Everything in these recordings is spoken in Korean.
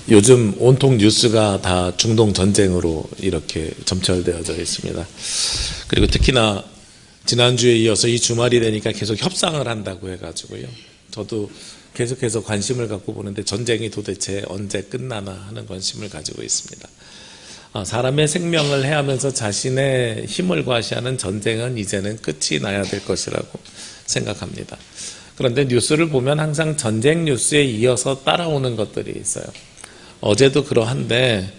요즘 온통 뉴스가 다 중동 전쟁으로 이렇게 점철되어져 있습니다. 그리고 특히나 지난주에 이어서 이 주말이 되니까 계속 협상을 한다고 해가지고요. 저도 계속해서 관심을 갖고 보는데 전쟁이 도대체 언제 끝나나 하는 관심을 가지고 있습니다. 사람의 생명을 해하면서 자신의 힘을 과시하는 전쟁은 이제는 끝이 나야 될 것이라고 생각합니다. 그런데 뉴스를 보면 항상 전쟁 뉴스에 이어서 따라오는 것들이 있어요. 어제도 그러한데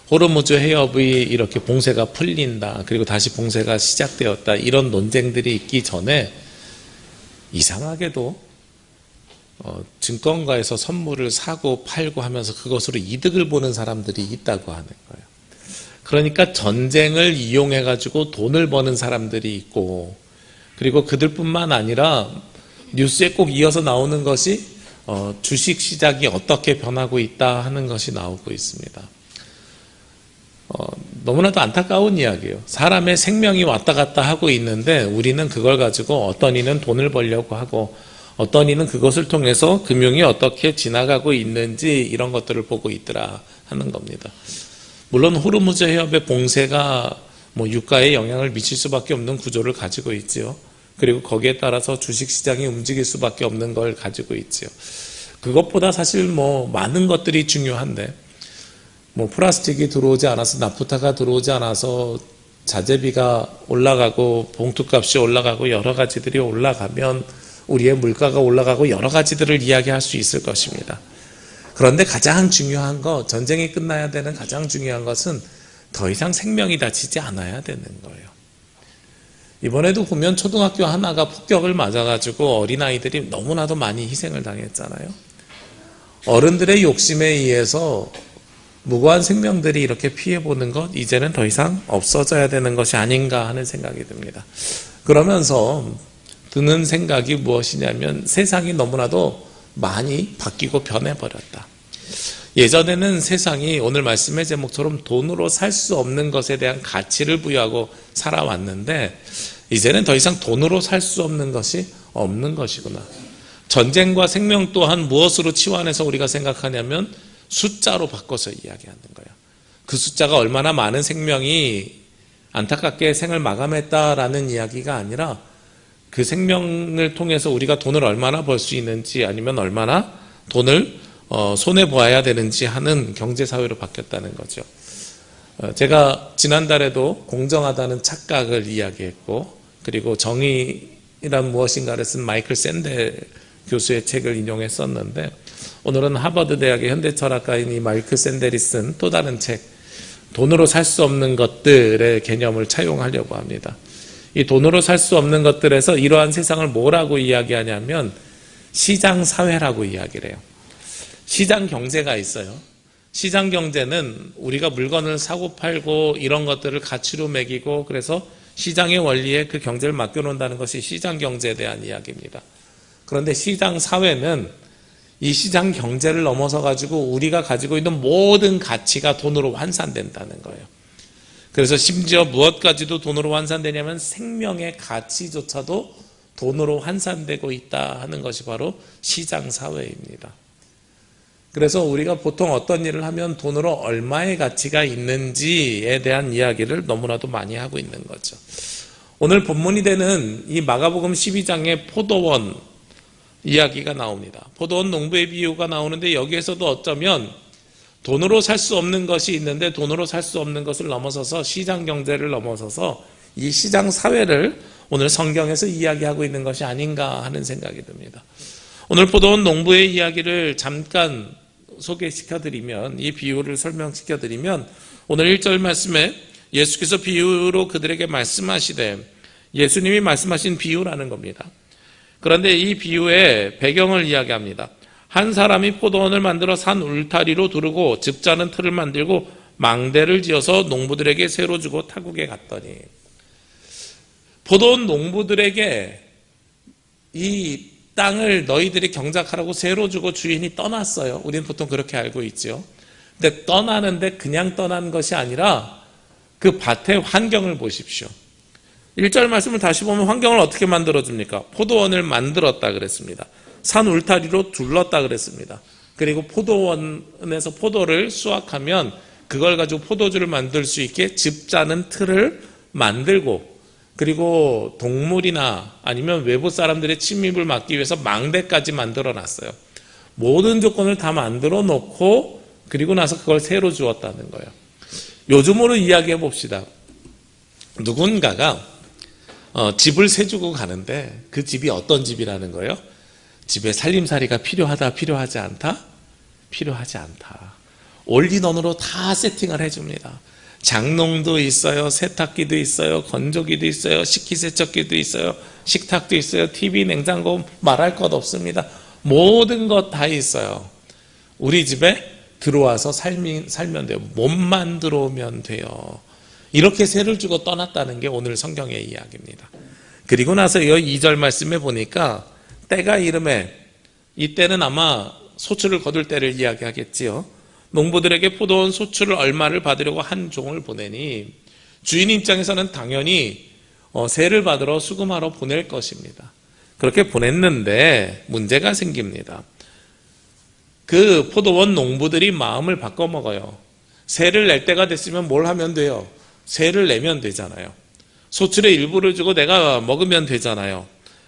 호르무즈 해협이 이렇게 봉쇄가 풀린다, 그리고 다시 봉쇄가 시작되었다, 이런 논쟁들이 있기 전에 이상하게도 증권가에서 선물을 사고 팔고 하면서 그것으로 이득을 보는 사람들이 있다고 하는 거예요. 그러니까 전쟁을 이용해 가지고 돈을 버는 사람들이 있고, 그리고 그들뿐만 아니라 뉴스에 꼭 이어서 나오는 것이 주식 시장이 어떻게 변하고 있다 하는 것이 나오고 있습니다. 너무나도 안타까운 이야기예요. 사람의 생명이 왔다 갔다 하고 있는데 우리는 그걸 가지고 어떤 이는 돈을 벌려고 하고 어떤 이는 그것을 통해서 금융이 어떻게 지나가고 있는지 이런 것들을 보고 있더라 하는 겁니다. 물론 호르무즈 해협의 봉쇄가 유가에 영향을 미칠 수밖에 없는 구조를 가지고 있지요. 그리고 거기에 따라서 주식시장이 움직일 수밖에 없는 걸 가지고 있지요. 그것보다 사실 많은 것들이 중요한데, 플라스틱이 들어오지 않아서, 나프타가 들어오지 않아서 자재비가 올라가고 봉투값이 올라가고 여러 가지들이 올라가면 우리의 물가가 올라가고 여러 가지들을 이야기할 수 있을 것입니다. 그런데 가장 중요한 것, 전쟁이 끝나야 되는 가장 중요한 것은 더 이상 생명이 다치지 않아야 되는 거예요. 이번에도 보면 초등학교 하나가 폭격을 맞아가지고 어린아이들이 너무나도 많이 희생을 당했잖아요. 어른들의 욕심에 의해서 무고한 생명들이 이렇게 피해보는 것, 이제는 더 이상 없어져야 되는 것이 아닌가 하는 생각이 듭니다. 그러면서 드는 생각이 무엇이냐면, 세상이 너무나도 많이 바뀌고 변해버렸다. 예전에는 세상이 오늘 말씀의 제목처럼 돈으로 살 수 없는 것에 대한 가치를 부여하고 살아왔는데, 이제는 더 이상 돈으로 살 수 없는 것이 없는 것이구나. 전쟁과 생명 또한 무엇으로 치환해서 우리가 생각하냐면 숫자로 바꿔서 이야기하는 거예요. 그 숫자가 얼마나 많은 생명이 안타깝게 생을 마감했다라는 이야기가 아니라 그 생명을 통해서 우리가 돈을 얼마나 벌 수 있는지, 아니면 얼마나 돈을 손해보아야 되는지 하는 경제사회로 바뀌었다는 거죠. 제가 지난달에도 공정하다는 착각을 이야기했고, 그리고 정의란 무엇인가를 쓴 마이클 샌델 교수의 책을 인용했었는데, 오늘은 하버드 대학의 현대철학가인 이 마이클 샌델이 쓴 또 다른 책, 돈으로 살 수 없는 것들의 개념을 차용하려고 합니다. 이 돈으로 살 수 없는 것들에서 이러한 세상을 뭐라고 이야기하냐면 시장 사회라고 이야기를 해요. 시장 경제가 있어요. 시장 경제는 우리가 물건을 사고 팔고 이런 것들을 가치로 매기고, 그래서 시장의 원리에 그 경제를 맡겨놓는다는 것이 시장 경제에 대한 이야기입니다. 그런데 시장 사회는 이 시장 경제를 넘어서 가지고 우리가 가지고 있는 모든 가치가 돈으로 환산된다는 거예요. 그래서 심지어 무엇까지도 돈으로 환산되냐면 생명의 가치조차도 돈으로 환산되고 있다 하는 것이 바로 시장 사회입니다. 그래서 우리가 보통 어떤 일을 하면 돈으로 얼마의 가치가 있는지에 대한 이야기를 너무나도 많이 하고 있는 거죠. 오늘 본문이 되는 이 마가복음 12장의 포도원 이야기가 나옵니다. 포도원 농부의 비유가 나오는데, 여기에서도 어쩌면 돈으로 살 수 없는 것이 있는데 돈으로 살 수 없는 것을 넘어서서 시장 경제를 넘어서서 이 시장 사회를 오늘 성경에서 이야기하고 있는 것이 아닌가 하는 생각이 듭니다. 오늘 포도원 농부의 이야기를 잠깐 소개시켜드리면, 이 비유를 설명시켜드리면, 오늘 1절 말씀에 예수께서 비유로 그들에게 말씀하시되, 예수님이 말씀하신 비유라는 겁니다. 그런데 이 비유의 배경을 이야기합니다. 한 사람이 포도원을 만들어 산 울타리로 두르고 즙자는 틀을 만들고 망대를 지어서 농부들에게 새로 주고 타국에 갔더니, 포도원 농부들에게 이 땅을 너희들이 경작하라고 새로 주고 주인이 떠났어요. 우리는 보통 그렇게 알고 있죠. 근데 떠나는데 그냥 떠난 것이 아니라 그 밭의 환경을 보십시오. 1절 말씀을 다시 보면 환경을 어떻게 만들어줍니까? 포도원을 만들었다 그랬습니다. 산 울타리로 둘렀다 그랬습니다. 그리고 포도원에서 포도를 수확하면 그걸 가지고 포도주를 만들 수 있게 즙 짜는 틀을 만들고, 그리고 동물이나 아니면 외부 사람들의 침입을 막기 위해서 망대까지 만들어 놨어요. 모든 조건을 다 만들어 놓고 그리고 나서 그걸 새로 주었다는 거예요. 요즘으로 이야기해 봅시다. 누군가가 집을 세주고 가는데 그 집이 어떤 집이라는 거예요? 집에 살림살이가 필요하다, 필요하지 않다? 필요하지 않다. 올인원으로 다 세팅을 해줍니다. 장롱도 있어요, 세탁기도 있어요, 건조기도 있어요, 식기세척기도 있어요, 식탁도 있어요, TV, 냉장고 말할 것 없습니다. 모든 것 다 있어요. 우리 집에 들어와서 살면 돼요. 몸만 들어오면 돼요. 이렇게 세를 주고 떠났다는 게 오늘 성경의 이야기입니다. 그리고 나서 이 2절 말씀에 보니까 때가 이름에, 이 때는 아마 소출을 거둘 때를 이야기하겠지요. 농부들에게 포도원 소출을 얼마를 받으려고 한 종을 보내니 주인 입장에서는 당연히 세를 받으러 수금하러 보낼 것입니다. 그렇게 보냈는데 문제가 생깁니다. 그 포도원 농부들이 마음을 바꿔먹어요. 세를 낼 때가 됐으면 뭘 하면 돼요? 세를 내면 되잖아요. 소출의 일부를 주고 내가 먹으면 되잖아요.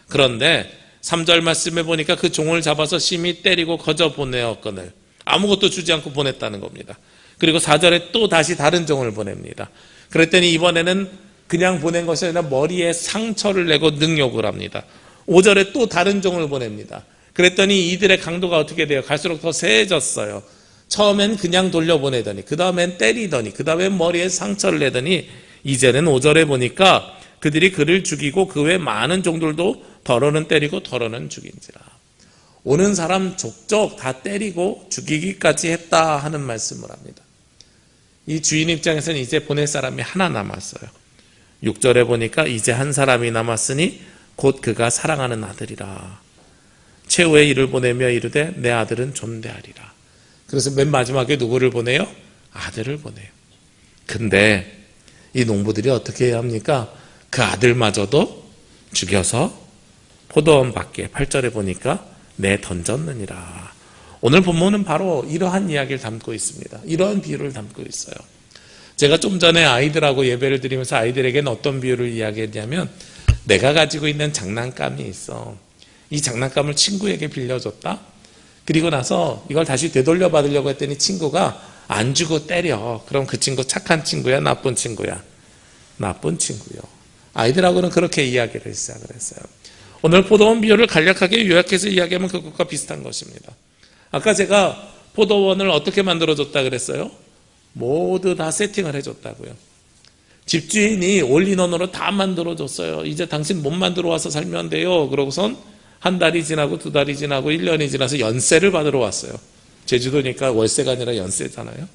그런데 3절 말씀에 보니까 그 종을 잡아서 심히 때리고 거저 보내었거늘 아무것도 주지 않고 보냈다는 겁니다. 그리고 4절에 또 다시 다른 종을 보냅니다. 그랬더니 이번에는 그냥 보낸 것이 아니라 머리에 상처를 내고 능욕을 합니다. 5절에 또 다른 종을 보냅니다. 그랬더니 이들의 강도가 어떻게 돼요? 갈수록 더 세해졌어요. 처음엔 그냥 돌려보내더니, 그 다음엔 때리더니, 그 다음엔 머리에 상처를 내더니, 이제는 5절에 보니까 그들이 그를 죽이고 그 외 많은 종들도 덜어는 때리고 덜어는 죽인지라. 오는 사람 족족 다 때리고 죽이기까지 했다 하는 말씀을 합니다. 이 주인 입장에서는 이제 보낼 사람이 하나 남았어요. 6절에 보니까 이제 한 사람이 남았으니 곧 그가 사랑하는 아들이라. 최후의 일을 보내며 이르되 내 아들은 존대하리라. 그래서 맨 마지막에 누구를 보내요? 아들을 보내요. 근데 이 농부들이 어떻게 해야 합니까? 그 아들마저도 죽여서 포도원 밖에 8절에 보니까 내던졌느니라. 오늘 본문은 바로 이러한 이야기를 담고 있습니다. 이러한 비유를 담고 있어요. 제가 좀 전에 아이들하고 예배를 드리면서 아이들에게는 어떤 비유를 이야기했냐면, 내가 가지고 있는 장난감이 있어. 이 장난감을 친구에게 빌려줬다. 그리고 나서 이걸 다시 되돌려 받으려고 했더니 친구가 안 주고 때려. 그럼 그 친구 착한 친구야, 나쁜 친구야? 나쁜 친구요. 아이들하고는 그렇게 이야기를 시작을 했어요. 오늘 포도원 비유를 간략하게 요약해서 이야기하면 그것과 비슷한 것입니다. 아까 제가 포도원을 어떻게 만들어줬다 그랬어요? 모두 다 세팅을 해줬다고요. 집주인이 올인원으로 다 만들어줬어요. 이제 당신 못 만들어 와서 살면 돼요. 그러고선 한 달이 지나고 두 달이 지나고 1년이 지나서 연세를 받으러 왔어요. 제주도니까 월세가 아니라 연세잖아요.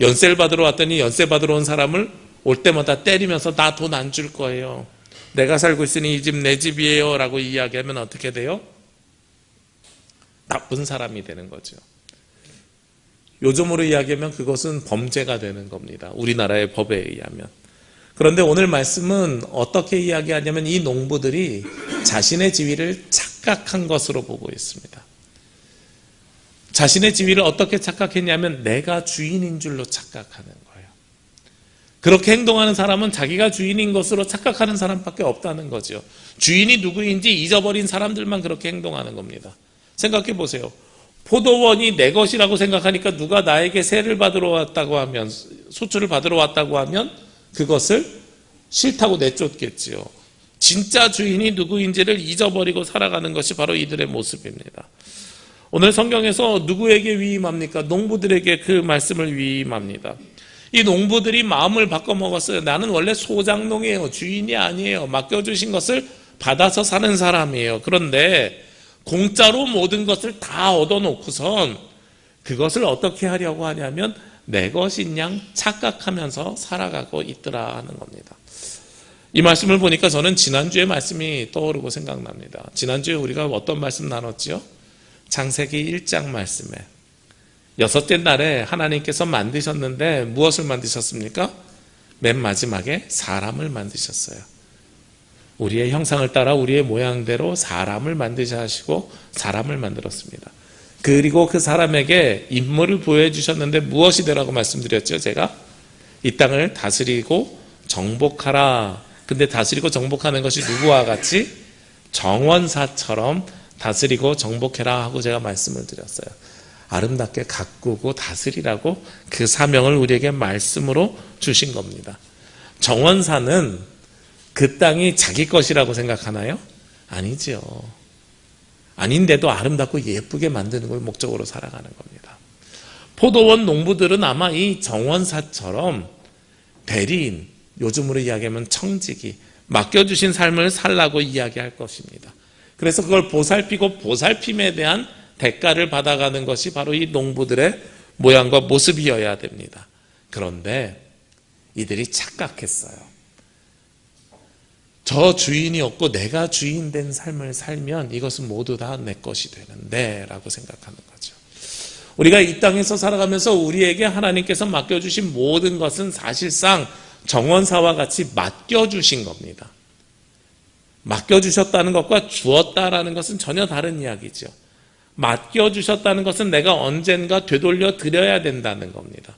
연세를 받으러 왔더니 연세 받으러 온 사람을 올 때마다 때리면서 나 돈 안 줄 거예요. 내가 살고 있으니 이 집 내 집이에요 라고 이야기하면 어떻게 돼요? 나쁜 사람이 되는 거죠. 요즘으로 이야기하면 그것은 범죄가 되는 겁니다. 우리나라의 법에 의하면. 그런데 오늘 말씀은 어떻게 이야기하냐면 이 농부들이 자신의 지위를 착각한 것으로 보고 있습니다. 자신의 지위를 어떻게 착각했냐면 내가 주인인 줄로 착각하는 거예요. 그렇게 행동하는 사람은 자기가 주인인 것으로 착각하는 사람밖에 없다는 거죠. 주인이 누구인지 잊어버린 사람들만 그렇게 행동하는 겁니다. 생각해 보세요. 포도원이 내 것이라고 생각하니까 누가 나에게 세를 받으러 왔다고 하면, 소출을 받으러 왔다고 하면 그것을 싫다고 내쫓겠지요. 진짜 주인이 누구인지를 잊어버리고 살아가는 것이 바로 이들의 모습입니다. 오늘 성경에서 누구에게 위임합니까? 농부들에게 그 말씀을 위임합니다. 이 농부들이 마음을 바꿔먹었어요. 나는 원래 소장농이에요. 주인이 아니에요. 맡겨주신 것을 받아서 사는 사람이에요. 그런데 공짜로 모든 것을 다 얻어놓고선 그것을 어떻게 하려고 하냐면 내 것인 양 착각하면서 살아가고 있더라 하는 겁니다. 이 말씀을 보니까 저는 지난주의 말씀이 떠오르고 생각납니다. 지난주에 우리가 어떤 말씀 나눴지요? 창세기 1장 말씀에 여섯째 날에 하나님께서 만드셨는데 무엇을 만드셨습니까? 맨 마지막에 사람을 만드셨어요. 우리의 형상을 따라 우리의 모양대로 사람을 만드셔 하시고 사람을 만들었습니다. 그리고 그 사람에게 임무를 부여해주셨는데 무엇이 되라고 말씀드렸죠? 제가 이 땅을 다스리고 정복하라. 근데 다스리고 정복하는 것이 누구와 같이? 정원사처럼 다스리고 정복해라 하고 제가 말씀을 드렸어요. 아름답게 가꾸고 다스리라고 그 사명을 우리에게 말씀으로 주신 겁니다. 정원사는 그 땅이 자기 것이라고 생각하나요? 아니죠. 아닌데도 아름답고 예쁘게 만드는 걸 목적으로 살아가는 겁니다. 포도원 농부들은 아마 이 정원사처럼 대리인, 요즘으로 이야기하면 청지기, 맡겨주신 삶을 살라고 이야기할 것입니다. 그래서 그걸 보살피고 보살핌에 대한 대가를 받아가는 것이 바로 이 농부들의 모양과 모습이어야 됩니다. 그런데 이들이 착각했어요. 저 주인이 없고 내가 주인 된 삶을 살면 이것은 모두 다 내 것이 되는데 라고 생각하는 거죠. 우리가 이 땅에서 살아가면서 우리에게 하나님께서 맡겨주신 모든 것은 사실상 정원사와 같이 맡겨주신 겁니다. 맡겨주셨다는 것과 주었다라는 것은 전혀 다른 이야기죠. 맡겨주셨다는 것은 내가 언젠가 되돌려 드려야 된다는 겁니다.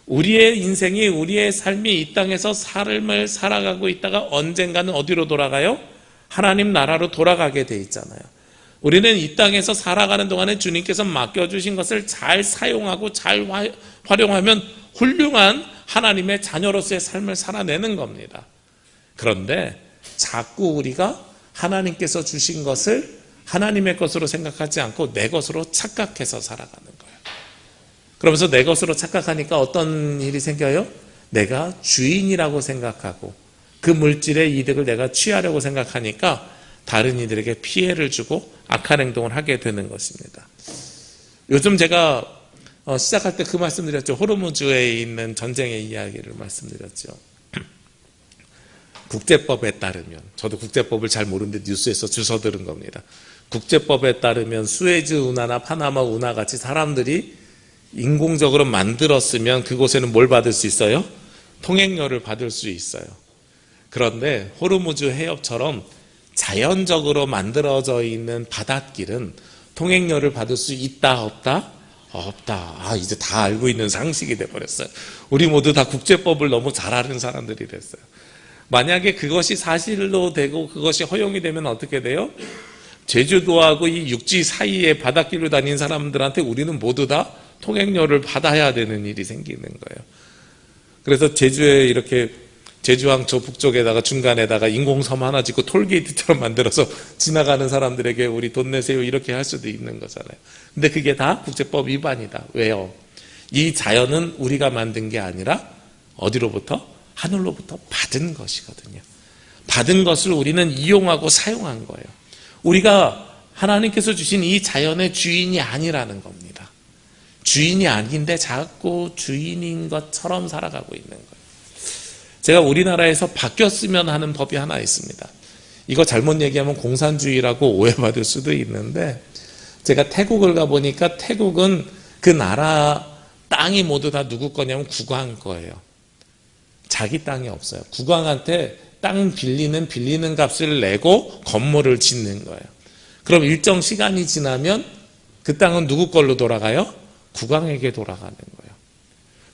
우리의 인생이, 우리의 삶이 이 땅에서 삶을 살아가고 있다가 언젠가는 어디로 돌아가요? 하나님 나라로 돌아가게 돼 있잖아요. 우리는 이 땅에서 살아가는 동안에 주님께서 맡겨주신 것을 잘 사용하고 잘 활용하면 훌륭한 하나님의 자녀로서의 삶을 살아내는 겁니다. 그런데 자꾸 우리가 하나님께서 주신 것을 하나님의 것으로 생각하지 않고 내 것으로 착각해서 살아가는 거예요. 그러면서 내 것으로 착각하니까 어떤 일이 생겨요? 내가 주인이라고 생각하고 그 물질의 이득을 내가 취하려고 생각하니까 다른 이들에게 피해를 주고 악한 행동을 하게 되는 것입니다. 요즘 제가 시작할 때 그 말씀드렸죠. 호르무즈에 있는 전쟁의 이야기를 말씀드렸죠. 국제법에 따르면, 저도 국제법을 잘 모르는데 뉴스에서 주워 들은 겁니다. 국제법에 따르면 수에즈 운하나 파나마 운하 같이 사람들이 인공적으로 만들었으면 그곳에는 뭘 받을 수 있어요? 통행료를 받을 수 있어요. 그런데 호르무즈 해협처럼 자연적으로 만들어져 있는 바닷길은 통행료를 받을 수 있다 없다? 없다. 이제 다 알고 있는 상식이 돼버렸어요. 우리 모두 다 국제법을 너무 잘 아는 사람들이 됐어요. 만약에 그것이 사실로 되고 그것이 허용이 되면 어떻게 돼요? 제주도하고 이 육지 사이에 바닷길로 다니는 사람들한테 우리는 모두 다 통행료를 받아야 되는 일이 생기는 거예요. 그래서 제주에 이렇게 제주항 저 북쪽에다가 중간에다가 인공섬 하나 짓고 톨게이트처럼 만들어서 지나가는 사람들에게 우리 돈 내세요 이렇게 할 수도 있는 거잖아요. 근데 그게 다 국제법 위반이다. 왜요? 이 자연은 우리가 만든 게 아니라 어디로부터? 하늘로부터 받은 것이거든요. 받은 것을 우리는 이용하고 사용한 거예요. 우리가 하나님께서 주신 이 자연의 주인이 아니라는 겁니다. 주인이 아닌데 자꾸 주인인 것처럼 살아가고 있는 거예요. 제가 우리나라에서 바뀌었으면 하는 법이 하나 있습니다. 이거 잘못 얘기하면 공산주의라고 오해받을 수도 있는데 제가 태국을 가보니까 태국은 그 나라 땅이 모두 다 누구 거냐면 국왕 거예요. 자기 땅이 없어요. 국왕한테 땅 빌리는 값을 내고 건물을 짓는 거예요. 그럼 일정 시간이 지나면 그 땅은 누구 걸로 돌아가요? 국왕에게 돌아가는 거예요.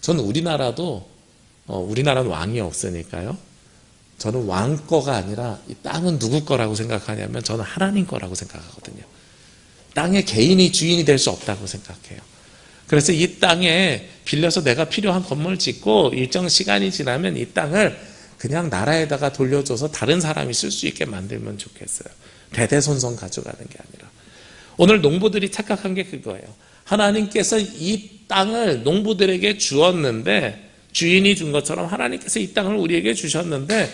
저는 우리나라는 왕이 없으니까요. 저는 왕 거가 아니라 이 땅은 누구 거라고 생각하냐면 저는 하나님 거라고 생각하거든요. 땅에 개인이 주인이 될 수 없다고 생각해요. 그래서 이 땅에 빌려서 내가 필요한 건물을 짓고 일정 시간이 지나면 이 땅을 그냥 나라에다가 돌려줘서 다른 사람이 쓸 수 있게 만들면 좋겠어요. 대대손손 가져가는 게 아니라. 오늘 농부들이 착각한 게 그거예요. 하나님께서 이 땅을 농부들에게 주었는데 주인이 준 것처럼 하나님께서 이 땅을 우리에게 주셨는데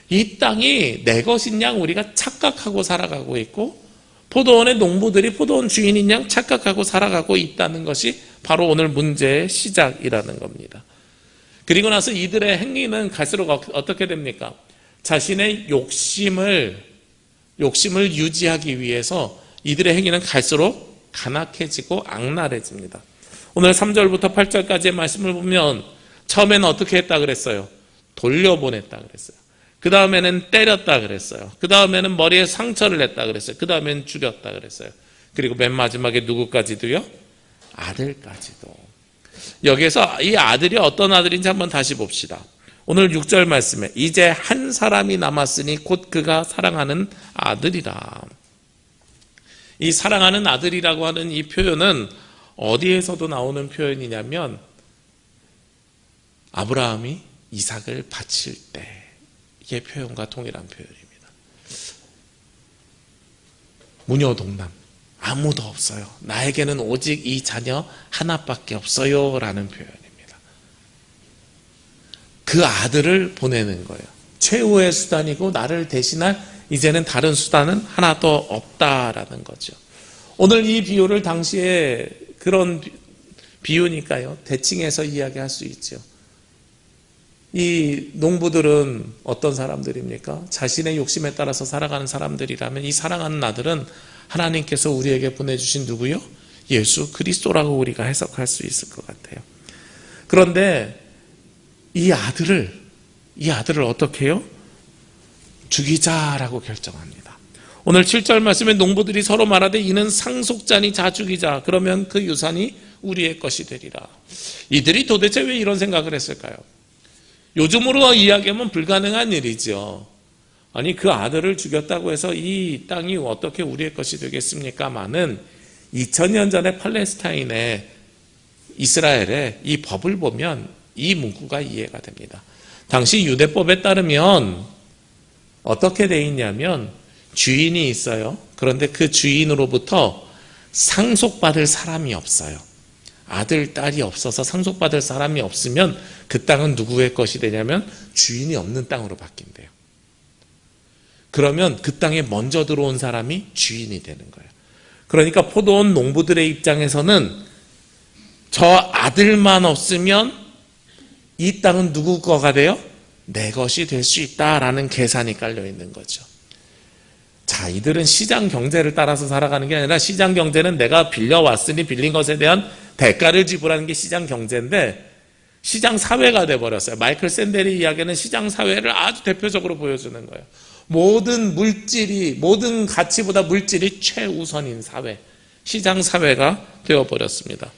이 땅이 내 것인 양 우리가 착각하고 살아가고 있고 포도원의 농부들이 포도원 주인인 양 착각하고 살아가고 있다는 것이 바로 오늘 문제의 시작이라는 겁니다. 그리고 나서 이들의 행위는 갈수록 어떻게 됩니까? 자신의 욕심을 유지하기 위해서 이들의 행위는 갈수록 간악해지고 악랄해집니다. 오늘 3절부터 8절까지의 말씀을 보면 처음에는 어떻게 했다 그랬어요? 돌려보냈다 그랬어요. 그 다음에는 때렸다 그랬어요. 그 다음에는 머리에 상처를 냈다 그랬어요. 그 다음에는 죽였다 그랬어요. 그리고 맨 마지막에 누구까지도요? 아들까지도. 여기에서 이 아들이 어떤 아들인지 한번 다시 봅시다. 오늘 6절 말씀에 이제 한 사람이 남았으니 곧 그가 사랑하는 아들이라. 이 사랑하는 아들이라고 하는 이 표현은 어디에서도 나오는 표현이냐면 아브라함이 이삭을 바칠 때의 표현과 동일한 표현입니다. 무녀동남, 아무도 없어요. 나에게는 오직 이 자녀 하나밖에 없어요 라는 표현입니다. 그 아들을 보내는 거예요. 최후의 수단이고 나를 대신할 이제는 다른 수단은 하나도 없다라는 거죠. 오늘 이 비유를 당시에 그런 비유니까요, 대칭해서 이야기할 수 있죠. 이 농부들은 어떤 사람들입니까? 자신의 욕심에 따라서 살아가는 사람들이라면 이 사랑하는 아들은 하나님께서 우리에게 보내주신 누구요? 예수 그리스도라고 우리가 해석할 수 있을 것 같아요. 그런데 이 아들을 어떻게 해요? 죽이자라고 결정합니다. 오늘 7절 말씀에 농부들이 서로 말하되 이는 상속자니 자 죽이자. 그러면 그 유산이 우리의 것이 되리라. 이들이 도대체 왜 이런 생각을 했을까요? 요즘으로 이야기하면 불가능한 일이죠. 아니 그 아들을 죽였다고 해서 이 땅이 어떻게 우리의 것이 되겠습니까마는 2000년 전에 팔레스타인의 이스라엘의 이 법을 보면 이 문구가 이해가 됩니다. 당시 유대법에 따르면 어떻게 돼 있냐면 주인이 있어요. 그런데 그 주인으로부터 상속받을 사람이 없어요. 아들, 딸이 없어서 상속받을 사람이 없으면 그 땅은 누구의 것이 되냐면 주인이 없는 땅으로 바뀐대요. 그러면 그 땅에 먼저 들어온 사람이 주인이 되는 거예요. 그러니까 포도원 농부들의 입장에서는 저 아들만 없으면 이 땅은 누구 거가 돼요? 내 것이 될 수 있다라는 계산이 깔려 있는 거죠. 자, 이들은 시장 경제를 따라서 살아가는 게 아니라 시장 경제는 내가 빌려왔으니 빌린 것에 대한 대가를 지불하는 게 시장 경제인데 시장 사회가 돼버렸어요. 마이클 샌델의 이야기는 시장 사회를 아주 대표적으로 보여주는 거예요. 모든 가치보다 물질이 최우선인 사회, 시장 사회가 되어버렸습니다.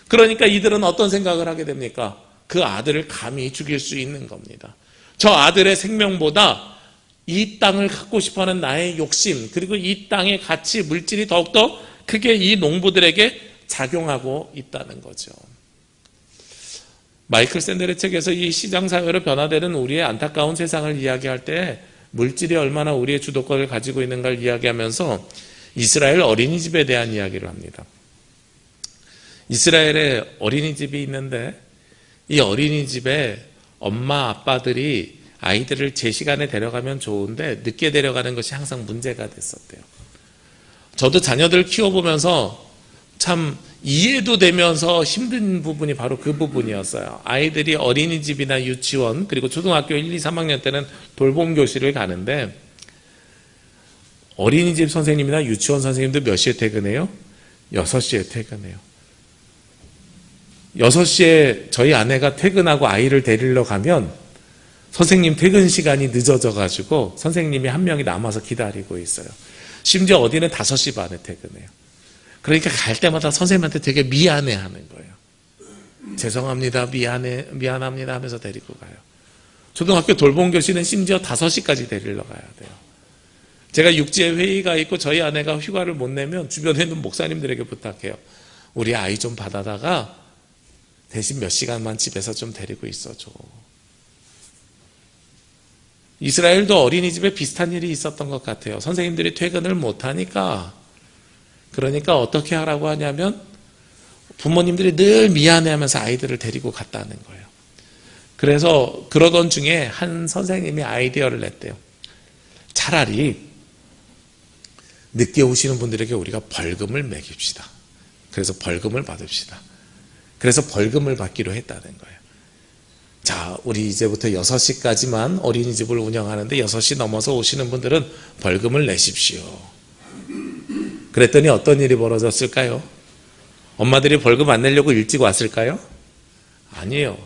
그러니까 이들은 어떤 생각을 하게 됩니까? 그 아들을 감히 죽일 수 있는 겁니다. 저 아들의 생명보다 이 땅을 갖고 싶어하는 나의 욕심, 그리고 이 땅의 가치, 물질이 더욱더 크게 이 농부들에게 작용하고 있다는 거죠. 마이클 샌델의 책에서 이 시장사회로 변화되는 우리의 안타까운 세상을 이야기할 때 물질이 얼마나 우리의 주도권을 가지고 있는가를 이야기하면서 이스라엘 어린이집에 대한 이야기를 합니다. 이스라엘에 어린이집이 있는데 이 어린이집에 엄마 아빠들이 아이들을 제 시간에 데려가면 좋은데 늦게 데려가는 것이 항상 문제가 됐었대요. 저도 자녀들 키워보면서 참 이해도 되면서 힘든 부분이 바로 그 부분이었어요. 아이들이 어린이집이나 유치원 그리고 초등학교 1, 2, 3학년 때는 돌봄 교실을 가는데 어린이집 선생님이나 유치원 선생님도 몇 시에 퇴근해요? 6시에 퇴근해요. 6시에 저희 아내가 퇴근하고 아이를 데리러 가면 선생님 퇴근 시간이 늦어져 가지고 선생님이 한 명이 남아서 기다리고 있어요. 심지어 어디는 5시 반에 퇴근해요. 그러니까 갈 때마다 선생님한테 되게 미안해하는 거예요. 죄송합니다, 미안합니다 하면서 데리고 가요. 초등학교 돌봄 교실은 심지어 5시까지 데리러 가야 돼요. 제가 육지에 회의가 있고 저희 아내가 휴가를 못 내면 주변에 있는 목사님들에게 부탁해요. 우리 아이 좀 받아다가 대신 몇 시간만 집에서 좀 데리고 있어줘. 이스라엘도 어린이집에 비슷한 일이 있었던 것 같아요. 선생님들이 퇴근을 못하니까 그러니까 어떻게 하라고 하냐면 부모님들이 늘 미안해하면서 아이들을 데리고 갔다는 거예요. 그래서 그러던 중에 한 선생님이 아이디어를 냈대요. 차라리 늦게 오시는 분들에게 우리가 벌금을 매깁시다. 그래서 벌금을 받읍시다. 그래서 벌금을 받기로 했다는 거예요. 자, 우리 이제부터 6시까지만 어린이집을 운영하는데 6시 넘어서 오시는 분들은 벌금을 내십시오. 그랬더니 어떤 일이 벌어졌을까요? 엄마들이 벌금 안 내려고 일찍 왔을까요? 아니에요.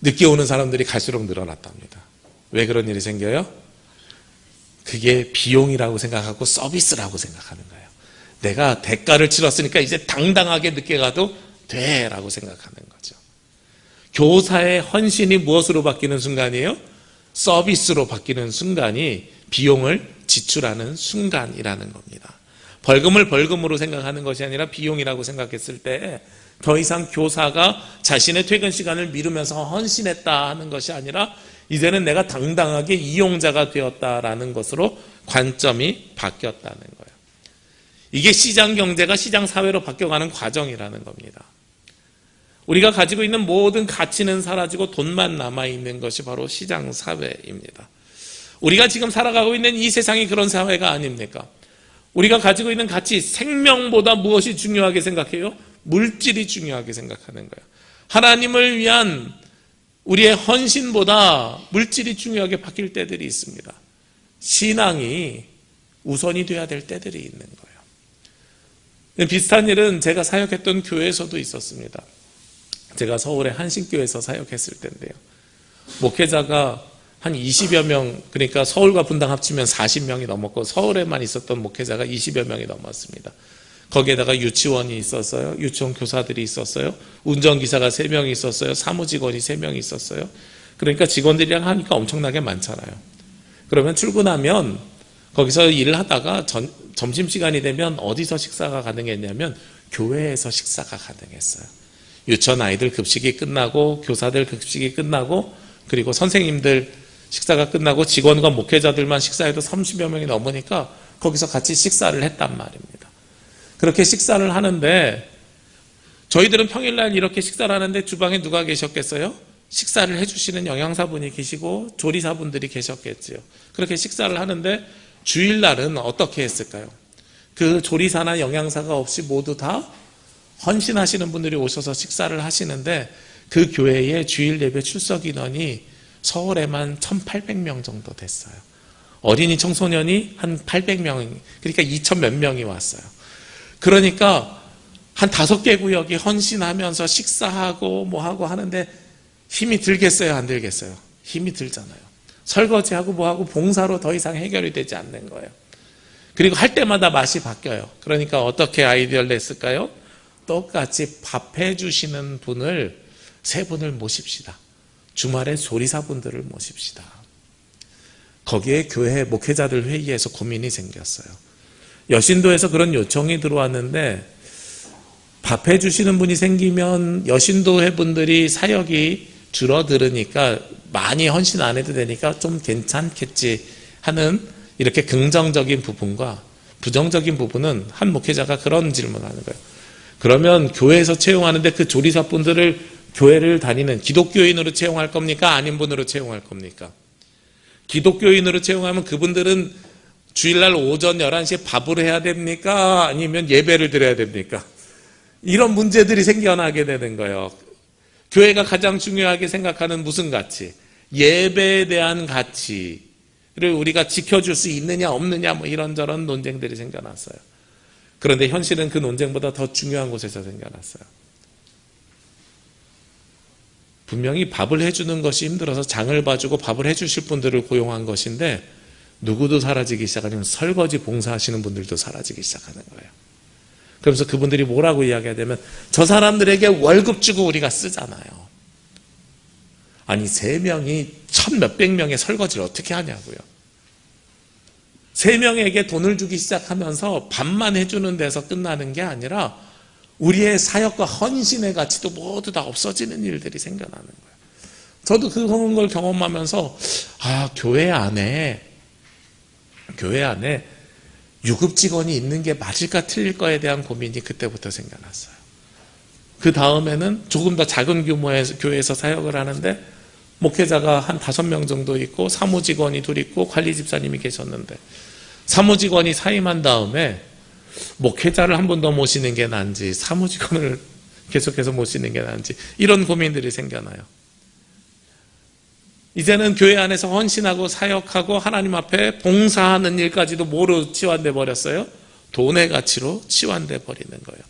늦게 오는 사람들이 갈수록 늘어났답니다. 왜 그런 일이 생겨요? 그게 비용이라고 생각하고 서비스라고 생각하는 거예요. 내가 대가를 치렀으니까 이제 당당하게 늦게 가도 돼 라고 생각하는 거죠. 교사의 헌신이 무엇으로 바뀌는 순간이에요? 서비스로 바뀌는 순간이 비용을 지출하는 순간이라는 겁니다. 벌금을 벌금으로 생각하는 것이 아니라 비용이라고 생각했을 때 더 이상 교사가 자신의 퇴근 시간을 미루면서 헌신했다 하는 것이 아니라 이제는 내가 당당하게 이용자가 되었다라는 것으로 관점이 바뀌었다는 거예요. 이게 시장 경제가 시장 사회로 바뀌어가는 과정이라는 겁니다. 우리가 가지고 있는 모든 가치는 사라지고 돈만 남아있는 것이 바로 시장 사회입니다. 우리가 지금 살아가고 있는 이 세상이 그런 사회가 아닙니까? 우리가 가지고 있는 가치, 생명보다 무엇이 중요하게 생각해요? 물질이 중요하게 생각하는 거예요. 하나님을 위한 우리의 헌신보다 물질이 중요하게 바뀔 때들이 있습니다. 신앙이 우선이 돼야 될 때들이 있는 거예요. 비슷한 일은 제가 사역했던 교회에서도 있었습니다. 제가 서울의 한신교회에서 사역했을 때인데요. 목회자가 한 20여 명, 그러니까 서울과 분당 합치면 40명이 넘었고 서울에만 있었던 목회자가 20여 명이 넘었습니다. 거기에다가 유치원이 있었어요. 유치원 교사들이 있었어요. 운전기사가 3명이 있었어요. 사무직원이 3명이 있었어요. 그러니까 직원들이랑 하니까 엄청나게 많잖아요. 그러면 출근하면 거기서 일을 하다가 점심시간이 되면 어디서 식사가 가능했냐면 교회에서 식사가 가능했어요. 유치원 아이들 급식이 끝나고 교사들 급식이 끝나고 그리고 선생님들 식사가 끝나고 직원과 목회자들만 식사해도 30여 명이 넘으니까 거기서 같이 식사를 했단 말입니다. 그렇게 식사를 하는데 저희들은 평일날 이렇게 식사를 하는데 주방에 누가 계셨겠어요? 식사를 해주시는 영양사분이 계시고 조리사분들이 계셨겠지요. 그렇게 식사를 하는데 주일날은 어떻게 했을까요? 그 조리사나 영양사가 없이 모두 다 헌신하시는 분들이 오셔서 식사를 하시는데 그 교회의 주일 예배 출석 인원이 서울에만 1,800명 정도 됐어요. 어린이 청소년이 한 800명, 그러니까 2,000 몇 명이 왔어요. 그러니까 한 5개 구역이 헌신하면서 식사하고 뭐하고 하는데 힘이 들겠어요? 안 들겠어요? 힘이 들잖아요. 설거지하고 뭐하고 봉사로 더 이상 해결이 되지 않는 거예요. 그리고 할 때마다 맛이 바뀌어요. 그러니까 어떻게 아이디어를 냈을까요? 똑같이 밥 해주시는 분을 3분을 모십시다. 주말에 조리사분들을 모십시다. 거기에 교회 목회자들 회의에서 고민이 생겼어요. 여신도에서 그런 요청이 들어왔는데 밥 해주시는 분이 생기면 여신도회 분들이 사역이 줄어들으니까 많이 헌신 안 해도 되니까 좀 괜찮겠지 하는 이렇게 긍정적인 부분과 부정적인 부분은 한 목회자가 그런 질문을 하는 거예요. 그러면 교회에서 채용하는데 그 조리사분들을 교회를 다니는 기독교인으로 채용할 겁니까? 아닌 분으로 채용할 겁니까? 기독교인으로 채용하면 그분들은 주일날 오전 11시에 밥을 해야 됩니까? 아니면 예배를 드려야 됩니까? 이런 문제들이 생겨나게 되는 거예요. 교회가 가장 중요하게 생각하는 무슨 가치? 예배에 대한 가치를 우리가 지켜줄 수 있느냐 없느냐 뭐 이런저런 논쟁들이 생겨났어요. 그런데 현실은 그 논쟁보다 더 중요한 곳에서 생겨났어요. 분명히 밥을 해주는 것이 힘들어서 장을 봐주고 밥을 해주실 분들을 고용한 것인데 누구도 사라지기 시작하면 설거지 봉사하시는 분들도 사라지기 시작하는 거예요. 그러면서 그분들이 뭐라고 이야기하냐면 저 사람들에게 월급 주고 우리가 쓰잖아요. 아니 3명이 1,몇백 명의 설거지를 어떻게 하냐고요. 3명에게 돈을 주기 시작하면서 밥만 해주는 데서 끝나는 게 아니라 우리의 사역과 헌신의 가치도 모두 다 없어지는 일들이 생겨나는 거예요. 저도 그런 걸 경험하면서 교회 안에 유급 직원이 있는 게 맞을까 틀릴 거에 대한 고민이 그때부터 생겨났어요. 그 다음에는 조금 더 작은 규모의 교회에서 사역을 하는데 목회자가 한 5명 정도 있고 사무직원이 2 있고 관리집사님이 계셨는데 사무직원이 사임한 다음에 목회자를 한 번 더 모시는 게 나은지 사무직원을 계속해서 모시는 게 나은지 이런 고민들이 생겨나요. 이제는 교회 안에서 헌신하고 사역하고 하나님 앞에 봉사하는 일까지도 뭐로 치환돼 버렸어요? 돈의 가치로 치환돼 버리는 거예요.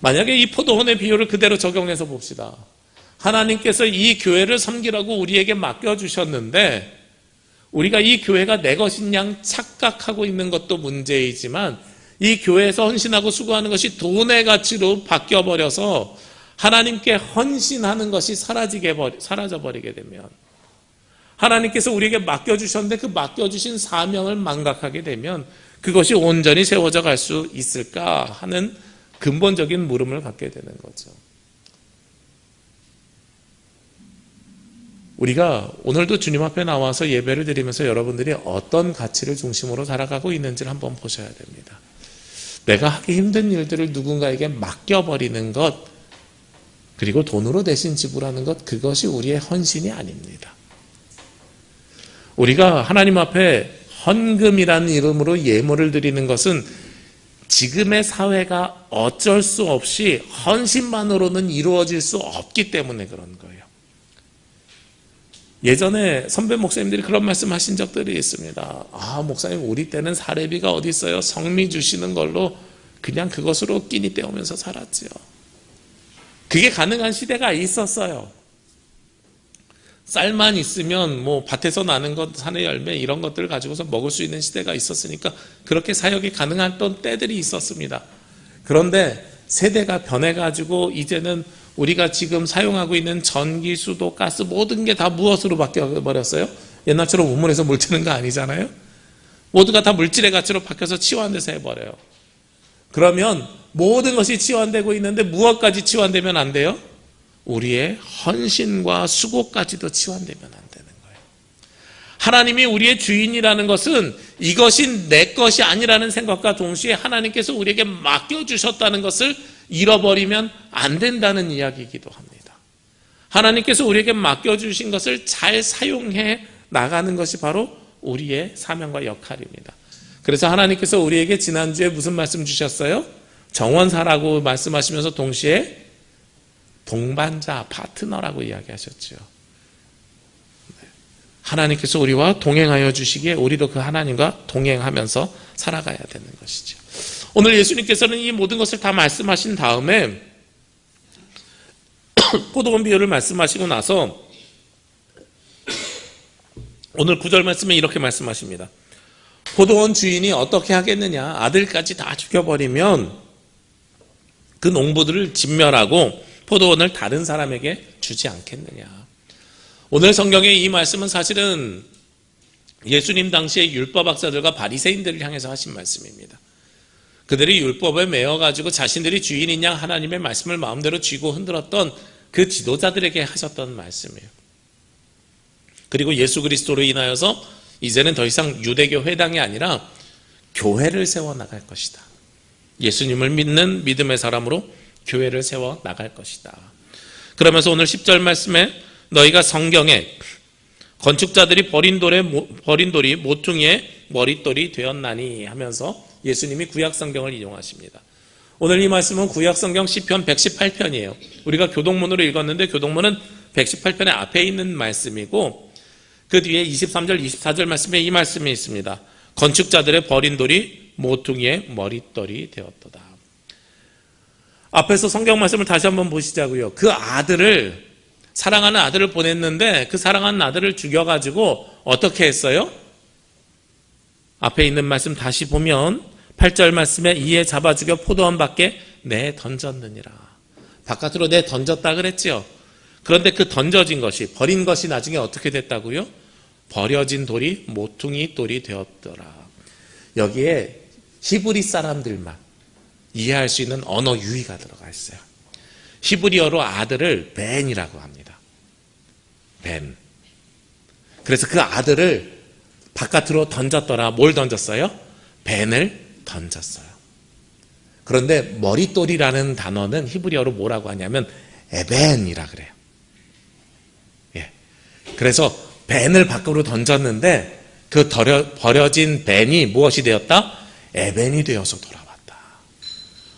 만약에 이 포도원의 비유를 그대로 적용해서 봅시다. 하나님께서 이 교회를 섬기라고 우리에게 맡겨주셨는데 우리가 이 교회가 내 것인 양 착각하고 있는 것도 문제이지만 이 교회에서 헌신하고 수고하는 것이 돈의 가치로 바뀌어버려서 하나님께 헌신하는 것이 사라져버리게 되면, 하나님께서 우리에게 맡겨주셨는데 그 맡겨주신 사명을 망각하게 되면 그것이 온전히 세워져 갈 수 있을까 하는 근본적인 물음을 갖게 되는 거죠. 우리가 오늘도 주님 앞에 나와서 예배를 드리면서 여러분들이 어떤 가치를 중심으로 살아가고 있는지를 한번 보셔야 됩니다. 내가 하기 힘든 일들을 누군가에게 맡겨버리는 것, 그리고 돈으로 대신 지불하는 것, 그것이 우리의 헌신이 아닙니다. 우리가 하나님 앞에 헌금이라는 이름으로 예물을 드리는 것은 지금의 사회가 어쩔 수 없이 헌신만으로는 이루어질 수 없기 때문에 그런 거예요. 예전에 선배 목사님들이 그런 말씀하신 적들이 있습니다. 목사님, 우리 때는 사례비가 어디 있어요? 성미 주시는 걸로 그냥 그것으로 끼니 때우면서 살았지요. 그게 가능한 시대가 있었어요. 쌀만 있으면 밭에서 나는 것, 산의 열매 이런 것들을 가지고서 먹을 수 있는 시대가 있었으니까 그렇게 사역이 가능한 때들이 있었습니다. 그런데 세대가 변해가지고 이제는 우리가 지금 사용하고 있는 전기, 수도, 가스 모든 게 다 무엇으로 바뀌어버렸어요? 옛날처럼 우물에서 물 트는 거 아니잖아요. 모두가 다 물질의 가치로 바뀌어서 치환돼서 해버려요. 그러면 모든 것이 치환되고 있는데 무엇까지 치환되면 안 돼요? 우리의 헌신과 수고까지도 치환되면 안 되는 거예요. 하나님이 우리의 주인이라는 것은 이것이 내 것이 아니라는 생각과 동시에 하나님께서 우리에게 맡겨주셨다는 것을 잃어버리면 안 된다는 이야기이기도 합니다. 하나님께서 우리에게 맡겨주신 것을 잘 사용해 나가는 것이 바로 우리의 사명과 역할입니다. 그래서 하나님께서 우리에게 지난주에 무슨 말씀 주셨어요? 정원사라고 말씀하시면서 동시에 동반자, 파트너라고 이야기하셨죠. 하나님께서 우리와 동행하여 주시기에 우리도 그 하나님과 동행하면서 살아가야 되는 것이죠. 오늘 예수님께서는 이 모든 것을 다 말씀하신 다음에 포도원 비유를 말씀하시고 나서 오늘 9절 말씀에 이렇게 말씀하십니다. 포도원 주인이 어떻게 하겠느냐? 아들까지 다 죽여버리면 그 농부들을 진멸하고 포도원을 다른 사람에게 주지 않겠느냐. 오늘 성경의 이 말씀은 사실은 예수님 당시의 율법학자들과 바리새인들을 향해서 하신 말씀입니다. 그들이 율법에 매여가지고 자신들이 주인인 양 하나님의 말씀을 마음대로 쥐고 흔들었던 그 지도자들에게 하셨던 말씀이에요. 그리고 예수 그리스도로 인하여서 이제는 더 이상 유대교 회당이 아니라 교회를 세워나갈 것이다. 예수님을 믿는 믿음의 사람으로 교회를 세워 나갈 것이다. 그러면서 오늘 10절 말씀에 너희가 성경에 건축자들이 버린 돌이 모퉁이의 머릿돌이 되었나니 하면서 예수님이 구약성경을 인용하십니다. 오늘 이 말씀은 구약성경 시편 118편이에요. 우리가 교동문으로 읽었는데 교동문은 118편의 앞에 있는 말씀이고 그 뒤에 23절, 24절 말씀에 이 말씀이 있습니다. 건축자들의 버린 돌이 모퉁이의 머릿돌이 되었도다. 앞에서 성경 말씀을 다시 한번 보시자고요. 그 아들을, 사랑하는 아들을 보냈는데 그 사랑하는 아들을 죽여가지고 어떻게 했어요? 앞에 있는 말씀 다시 보면 8절 말씀에 이에 잡아 죽여 포도원 밖에 내던졌느니라. 바깥으로 내던졌다 그랬지요. 그런데 그 던져진 것이, 버린 것이 나중에 어떻게 됐다고요? 버려진 돌이 모퉁이 돌이 되었더라. 여기에 히브리 사람들만 이해할 수 있는 언어 유희가 들어가 있어요. 히브리어로 아들을 벤이라고 합니다. 벤. 그래서 그 아들을 바깥으로 던졌더라. 뭘 던졌어요? 벤을 던졌어요. 그런데 머릿돌이라는 단어는 히브리어로 뭐라고 하냐면 에벤이라 그래요. 예. 그래서 벤을 밖으로 던졌는데 그 버려진 벤이 무엇이 되었다? 에벤이 되어서 돌아왔다.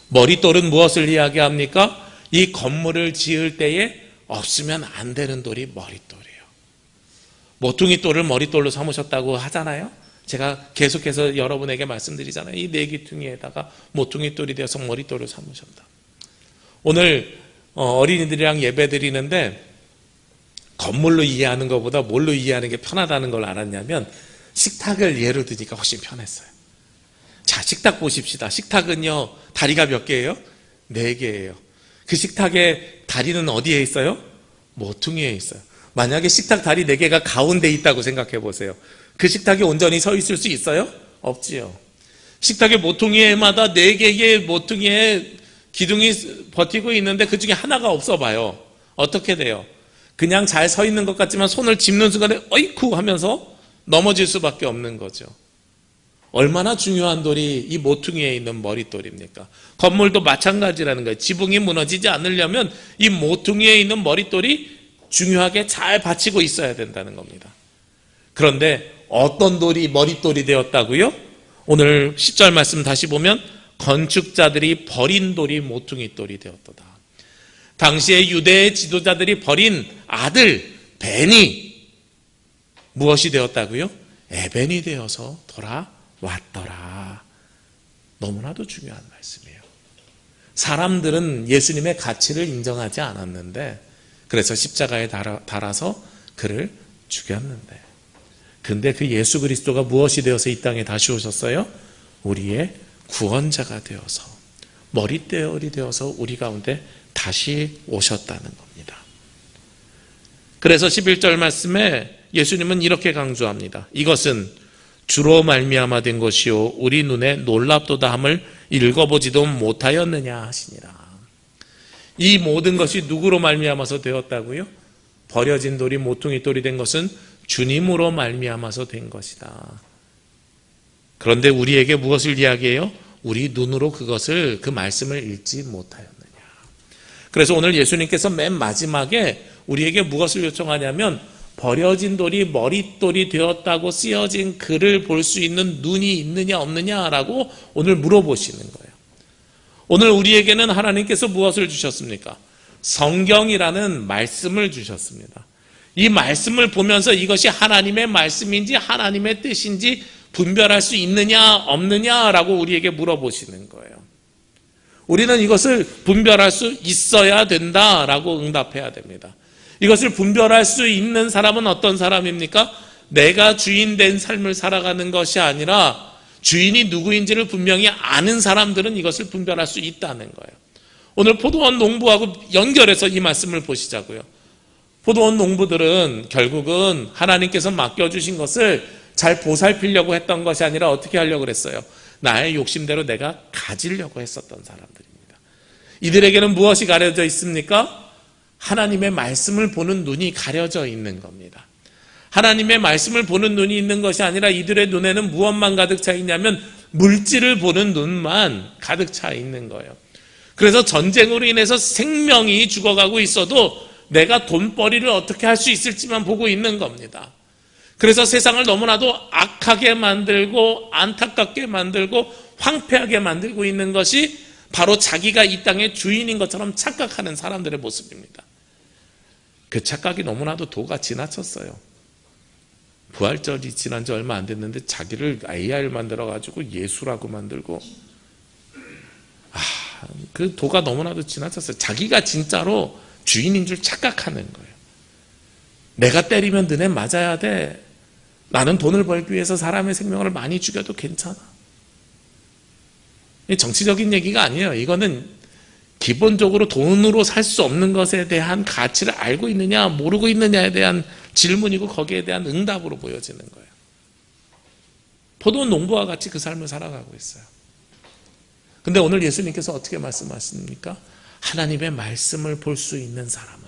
머릿돌은 무엇을 이야기합니까? 이 건물을 지을 때에 없으면 안 되는 돌이 머릿돌이에요. 모퉁이 돌을 머릿돌로 삼으셨다고 하잖아요. 제가 계속해서 여러분에게 말씀드리잖아요. 이 네기퉁이에다가 모퉁이 돌이 되어서 머릿돌을 삼으셨다. 오늘 어린이들이랑 예배 드리는데 건물로 이해하는 것보다 뭘로 이해하는 게 편하다는 걸 알았냐면 식탁을 예로 드니까 훨씬 편했어요. 자, 식탁 보십시다. 식탁은요, 다리가 몇 개예요? 4개예요. 그 식탁의 다리는 어디에 있어요? 모퉁이에 있어요. 만약에 식탁 다리 4개가 가운데 있다고 생각해 보세요. 그 식탁이 온전히 서 있을 수 있어요? 없지요. 식탁의 모퉁이마다 4개의 모퉁이에 기둥이 버티고 있는데 그 중에 하나가 없어 봐요. 어떻게 돼요? 그냥 잘 서 있는 것 같지만 손을 짚는 순간에 어이쿠 하면서 넘어질 수밖에 없는 거죠. 얼마나 중요한 돌이 이 모퉁이에 있는 머릿돌입니까? 건물도 마찬가지라는 거예요. 지붕이 무너지지 않으려면 이 모퉁이에 있는 머릿돌이 중요하게 잘 받치고 있어야 된다는 겁니다. 그런데 어떤 돌이 머릿돌이 되었다고요? 오늘 10절 말씀 다시 보면 건축자들이 버린 돌이 모퉁이 돌이 되었도다. 당시에 유대의 지도자들이 버린 아들 벤이 무엇이 되었다고요? 에벤이 되어서 돌아왔더라. 너무나도 중요한 말씀이에요. 사람들은 예수님의 가치를 인정하지 않았는데 그래서 십자가에 달아서 그를 죽였는데, 근데 그 예수 그리스도가 무엇이 되어서 이 땅에 다시 오셨어요? 우리의 구원자가 되어서 머릿돌이 되어서 우리 가운데 다시 오셨다는 겁니다. 그래서 11절 말씀에 예수님은 이렇게 강조합니다. 이것은 주로 말미암아 된 것이요 우리 눈에 놀랍도다 함을 읽어보지도 못하였느냐 하시니라. 이 모든 것이 누구로 말미암아서 되었다고요? 버려진 돌이 모퉁이 돌이 된 것은 주님으로 말미암아서 된 것이다. 그런데 우리에게 무엇을 이야기해요? 우리 눈으로 그 말씀을 읽지 못하였느냐. 그래서 오늘 예수님께서 맨 마지막에 우리에게 무엇을 요청하냐면 버려진 돌이 머릿돌이 되었다고 쓰여진 글을 볼 수 있는 눈이 있느냐 없느냐라고 오늘 물어보시는 거예요. 오늘 우리에게는 하나님께서 무엇을 주셨습니까? 성경이라는 말씀을 주셨습니다. 이 말씀을 보면서 이것이 하나님의 말씀인지 하나님의 뜻인지 분별할 수 있느냐 없느냐라고 우리에게 물어보시는 거예요. 우리는 이것을 분별할 수 있어야 된다라고 응답해야 됩니다. 이것을 분별할 수 있는 사람은 어떤 사람입니까? 내가 주인 된 삶을 살아가는 것이 아니라 주인이 누구인지를 분명히 아는 사람들은 이것을 분별할 수 있다는 거예요. 오늘 포도원 농부하고 연결해서 이 말씀을 보시자고요. 포도원 농부들은 결국은 하나님께서 맡겨주신 것을 잘 보살피려고 했던 것이 아니라 어떻게 하려고 그랬어요? 나의 욕심대로 내가 가지려고 했었던 사람들입니다. 이들에게는 무엇이 가려져 있습니까? 하나님의 말씀을 보는 눈이 가려져 있는 겁니다. 하나님의 말씀을 보는 눈이 있는 것이 아니라 이들의 눈에는 무엇만 가득 차 있냐면 물질을 보는 눈만 가득 차 있는 거예요. 그래서 전쟁으로 인해서 생명이 죽어가고 있어도 내가 돈벌이를 어떻게 할 수 있을지만 보고 있는 겁니다. 그래서 세상을 너무나도 악하게 만들고 안타깝게 만들고 황폐하게 만들고 있는 것이 바로 자기가 이 땅의 주인인 것처럼 착각하는 사람들의 모습입니다. 그 착각이 너무나도 도가 지나쳤어요. 부활절이 지난 지 얼마 안 됐는데 자기를 AI를 만들어가지고 예수라고 만들고, 그 도가 너무나도 지나쳤어요. 자기가 진짜로 주인인 줄 착각하는 거예요. 내가 때리면 너네 맞아야 돼. 나는 돈을 벌기 위해서 사람의 생명을 많이 죽여도 괜찮아. 정치적인 얘기가 아니에요. 이거는 기본적으로 돈으로 살 수 없는 것에 대한 가치를 알고 있느냐 모르고 있느냐에 대한 질문이고 거기에 대한 응답으로 보여지는 거예요. 포도원 농부와 같이 그 삶을 살아가고 있어요. 근데 오늘 예수님께서 어떻게 말씀하십니까? 하나님의 말씀을 볼 수 있는 사람은,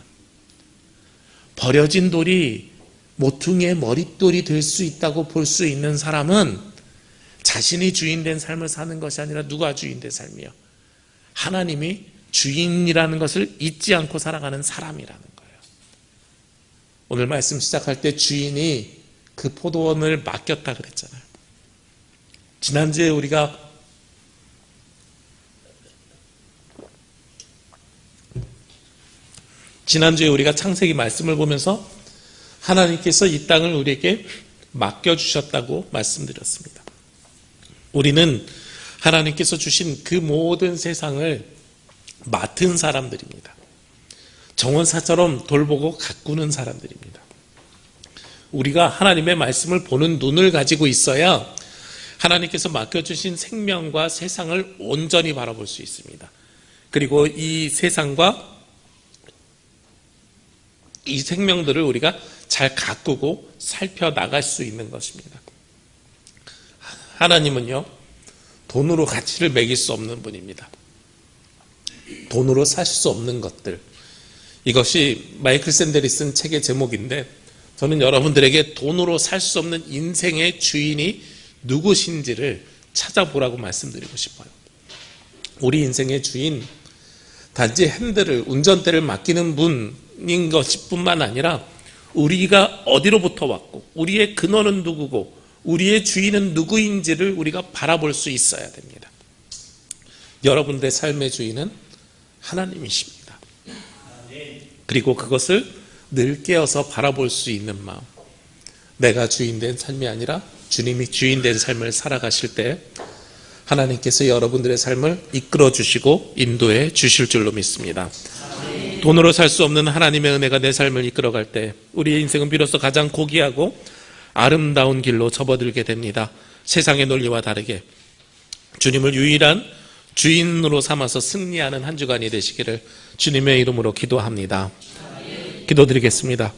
버려진 돌이 모퉁이의 머릿돌이 될 수 있다고 볼 수 있는 사람은 자신이 주인된 삶을 사는 것이 아니라 누가 주인된 삶이요? 하나님이 주인이라는 것을 잊지 않고 살아가는 사람이라는 거예요. 오늘 말씀 시작할 때 주인이 그 포도원을 맡겼다 그랬잖아요. 지난주에 우리가 창세기 말씀을 보면서 하나님께서 이 땅을 우리에게 맡겨주셨다고 말씀드렸습니다. 우리는 하나님께서 주신 그 모든 세상을 맡은 사람들입니다. 정원사처럼 돌보고 가꾸는 사람들입니다. 우리가 하나님의 말씀을 보는 눈을 가지고 있어야 하나님께서 맡겨주신 생명과 세상을 온전히 바라볼 수 있습니다. 그리고 이 세상과 이 생명들을 우리가 잘 가꾸고 살펴나갈 수 있는 것입니다. 하나님은요, 돈으로 가치를 매길 수 없는 분입니다. 돈으로 살 수 없는 것들. 이것이 마이클 샌델이 쓴 책의 제목인데, 저는 여러분들에게 돈으로 살 수 없는 인생의 주인이 누구신지를 찾아보라고 말씀드리고 싶어요. 우리 인생의 주인, 단지 핸들을, 운전대를 맡기는 분인 것뿐만 아니라 우리가 어디로부터 왔고 우리의 근원은 누구고 우리의 주인은 누구인지를 우리가 바라볼 수 있어야 됩니다. 여러분들의 삶의 주인은 하나님이십니다. 그리고 그것을 늘 깨어서 바라볼 수 있는 마음, 내가 주인된 삶이 아니라 주님이 주인된 삶을 살아가실 때 하나님께서 여러분들의 삶을 이끌어 주시고 인도해 주실 줄로 믿습니다. 돈으로 살 수 없는 하나님의 은혜가 내 삶을 이끌어갈 때 우리의 인생은 비로소 가장 고귀하고 아름다운 길로 접어들게 됩니다. 세상의 논리와 다르게 주님을 유일한 주인으로 삼아서 승리하는 한 주간이 되시기를 주님의 이름으로 기도합니다. 기도드리겠습니다.